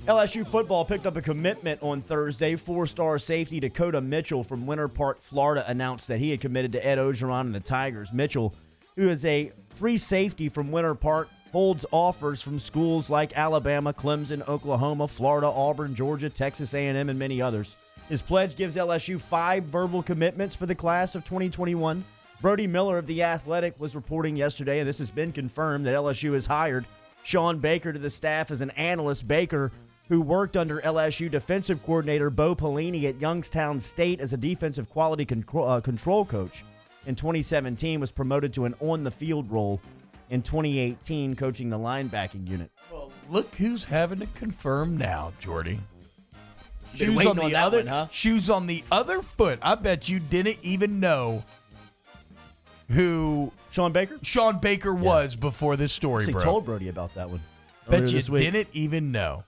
LSU football picked up a commitment on Thursday. Four-star safety Dakota Mitchell from Winter Park, Florida, announced that he had committed to Ed Orgeron and the Tigers. Mitchell, who is a free safety from Winter Park, holds offers from schools like Alabama, Clemson, Oklahoma, Florida, Auburn, Georgia, Texas A&M, and many others. His pledge gives LSU 5 verbal commitments for the class of 2021. Brody Miller of The Athletic was reporting yesterday, and this has been confirmed, that LSU has hired Sean Baker to the staff as an analyst. Baker, who worked under LSU defensive coordinator Bo Pelini at Youngstown State as a defensive quality control coach in 2017, was promoted to an on-the-field role in 2018, coaching the linebacking unit. Well, look who's having to confirm now, Jordy. Shoes on the other, huh? Shoes on the other foot. I bet you didn't even know who Sean Baker was before this story, bro. I told Brody about that one. Bet you didn't even know.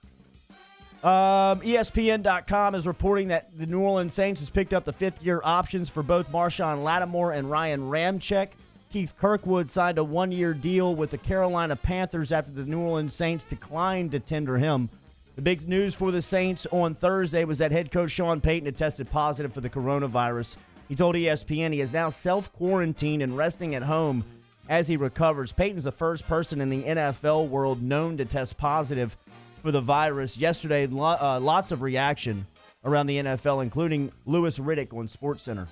ESPN.com is reporting that the New Orleans Saints has picked up the fifth-year options for both Marshawn Lattimore and Ryan Ramczyk. Keith Kirkwood signed a one-year deal with the Carolina Panthers after the New Orleans Saints declined to tender him. The big news for the Saints on Thursday was that head coach Sean Payton had tested positive for the coronavirus. He told ESPN he is now self-quarantined and resting at home as he recovers. Payton's the first person in the NFL world known to test positive for the virus. Yesterday, lots of reaction around the NFL, including Louis Riddick on SportsCenter.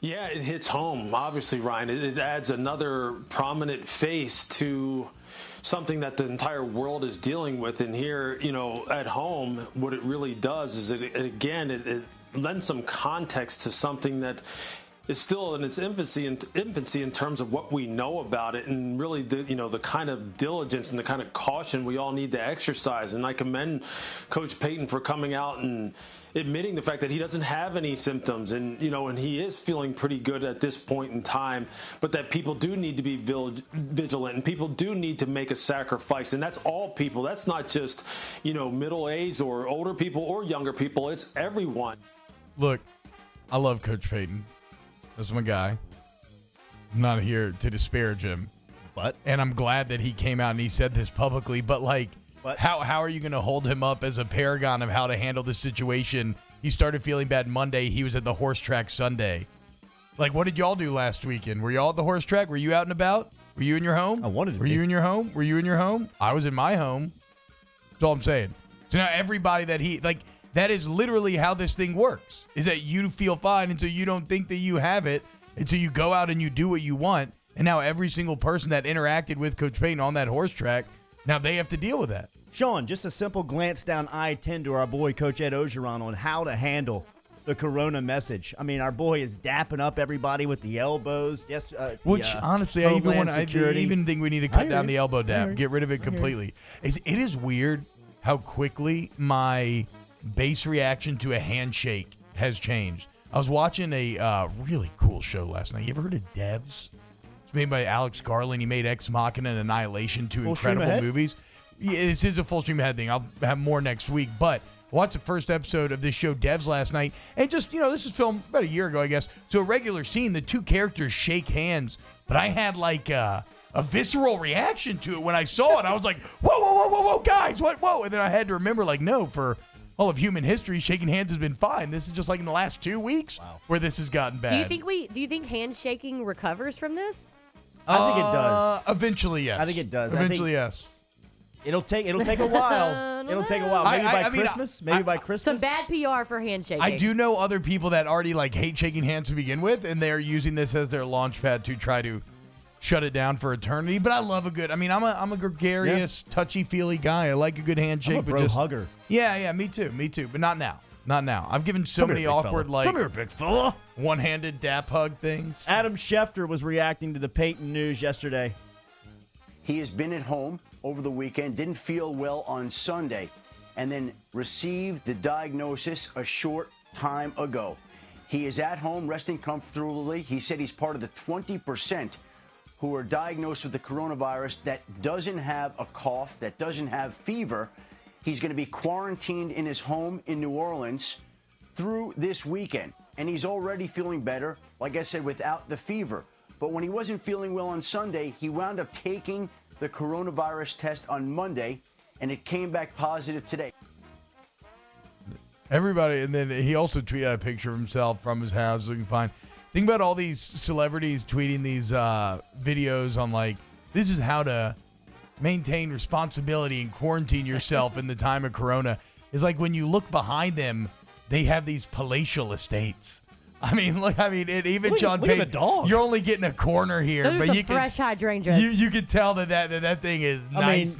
Yeah, it hits home, obviously, Ryan. It adds another prominent face to something that the entire world is dealing with. And here, at home, what it really does is it lends some context to something that is still in its infancy in terms of what we know about it, and really the kind of diligence and the kind of caution we all need to exercise. And I commend Coach Payton for coming out and admitting the fact that he doesn't have any symptoms, and and he is feeling pretty good at this point in time, but that people do need to be vigilant, and people do need to make a sacrifice. And that's all people. That's not just middle-aged or older people or younger people. It's everyone. Look, I love Coach Payton. That's my guy. I'm not here to disparage him. And I'm glad that he came out and he said this publicly. But, how are you going to hold him up as a paragon of how to handle this situation? He started feeling bad Monday. He was at the horse track Sunday. What did y'all do last weekend? Were y'all at the horse track? Were you out and about? Were you in your home? I wanted to Were be. you in your home? Were you in your home? I was in my home. That's all I'm saying. So now everybody that is literally how this thing works, is that you feel fine until you don't think that you have it, until you go out and you do what you want. And now every single person that interacted with Coach Payton on that horse track, now they have to deal with that. Sean, just a simple glance down I-10 to our boy, Coach Ed Orgeron, on how to handle the corona message. I mean, our boy is dapping up everybody with the elbows. Yes, honestly, I even think we need to cut down the elbow dap, get rid of it completely. It is weird how quickly my base reaction to a handshake has changed. I was watching a really cool show last night. You ever heard of Devs? It's made by Alex Garland. He made Ex Machina and Annihilation, two incredible movies. Yeah, this is a full stream ahead thing. I'll have more next week. But I watched the first episode of this show, Devs, last night. And just, this was filmed about a year ago, I guess. So a regular scene, the two characters shake hands. But I had a visceral reaction to it when I saw it. I was like, whoa, guys, what, whoa. And then I had to remember, no, for all of human history, shaking hands has been fine. This is just in the last 2 weeks where this has gotten bad. Do you think handshaking recovers from this? I think it does. Eventually, yes. I think it does. Eventually, yes. It'll take a while. It'll take a while. Maybe by Christmas. Maybe by Christmas. Some bad PR for handshaking. I do know other people that already hate shaking hands to begin with, and they're using this as their launch pad to try to shut it down for eternity. But I love a good. I'm a gregarious, touchy-feely guy. I like a good handshake. I'm a bro hugger. Yeah, me too. But not now. Not now. I've given so many awkward, come here, big fella, one-handed dap hug things. Adam Schefter was reacting to the Payton news yesterday. He has been at home over the weekend, didn't feel well on Sunday, and then received the diagnosis a short time ago. He is at home, resting comfortably. He said he's part of the 20% who are diagnosed with the coronavirus that doesn't have a cough, that doesn't have fever. He's going to be quarantined in his home in New Orleans through this weekend. And he's already feeling better, like I said, without the fever. But when he wasn't feeling well on Sunday, he wound up taking the coronavirus test on Monday, and it came back positive today. Everybody, and then he also tweeted out a picture of himself from his house looking fine. Think about all these celebrities tweeting these videos on, like, this is how to maintain responsibility and quarantine yourself in the time of corona. It's like when you look behind them, they have these palatial estates. I mean, look, even Sean Payton, at the dog. You're only getting a corner here. Those but are you fresh hydrangeas. You can tell that thing is nice.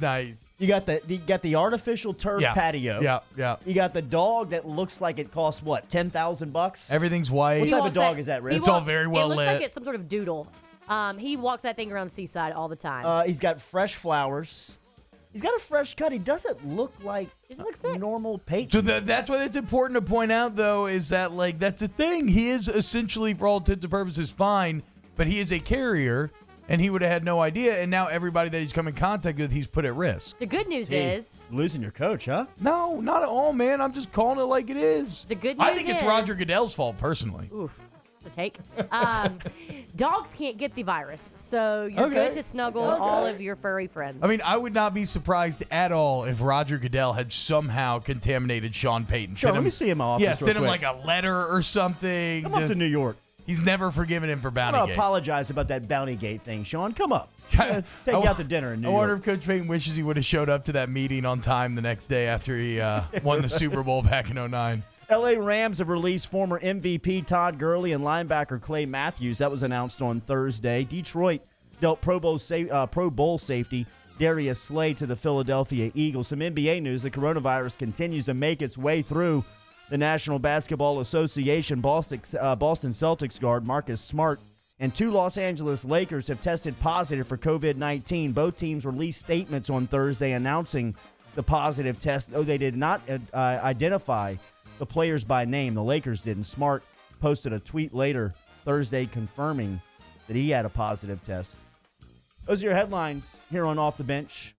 You got the artificial turf patio. Yeah. You got the dog that looks like it costs what, $10,000? Everything's white. What type of dog is that, Rich? It's all very well lit. It looks like it's some sort of doodle. He walks that thing around Seaside all the time. He's got fresh flowers. He's got a fresh cut. He doesn't look like normal Peyton. So that's why it's important to point out, though, is that, like, that's the thing. He is essentially, for all intents and purposes, fine, but he is a carrier, and he would have had no idea, and now everybody that he's come in contact with, he's put at risk. The good news is... Losing your coach, huh? No, not at all, man. I'm just calling it like it is. The good news I think it's Roger Goodell's fault, personally. Oof. To take. Dogs can't get the virus, so you're good to snuggle all of your furry friends. I mean, I would not be surprised at all if Roger Goodell had somehow contaminated Sean Payton. Sure, let me see him in my office. Yeah, send him quick. like a letter or something. Come up to New York. He's never forgiven him for Bountygate. I'm going to apologize about that Bountygate thing, Sean. Come up. Take you out to dinner in New York. I wonder if Coach Payton wishes he would have showed up to that meeting on time the next day after he won the Super Bowl back in 2009. L.A. Rams have released former MVP Todd Gurley and linebacker Clay Matthews. That was announced on Thursday. Detroit dealt Pro Bowl safety Darius Slay to the Philadelphia Eagles. Some NBA news. The coronavirus continues to make its way through the National Basketball Association. Boston Celtics guard Marcus Smart and 2 Los Angeles Lakers have tested positive for COVID-19. Both teams released statements on Thursday announcing the positive test, though they did not identify the players by name. The Lakers didn't. Smart posted a tweet later Thursday confirming that he had a positive test. Those are your headlines here on Off the Bench.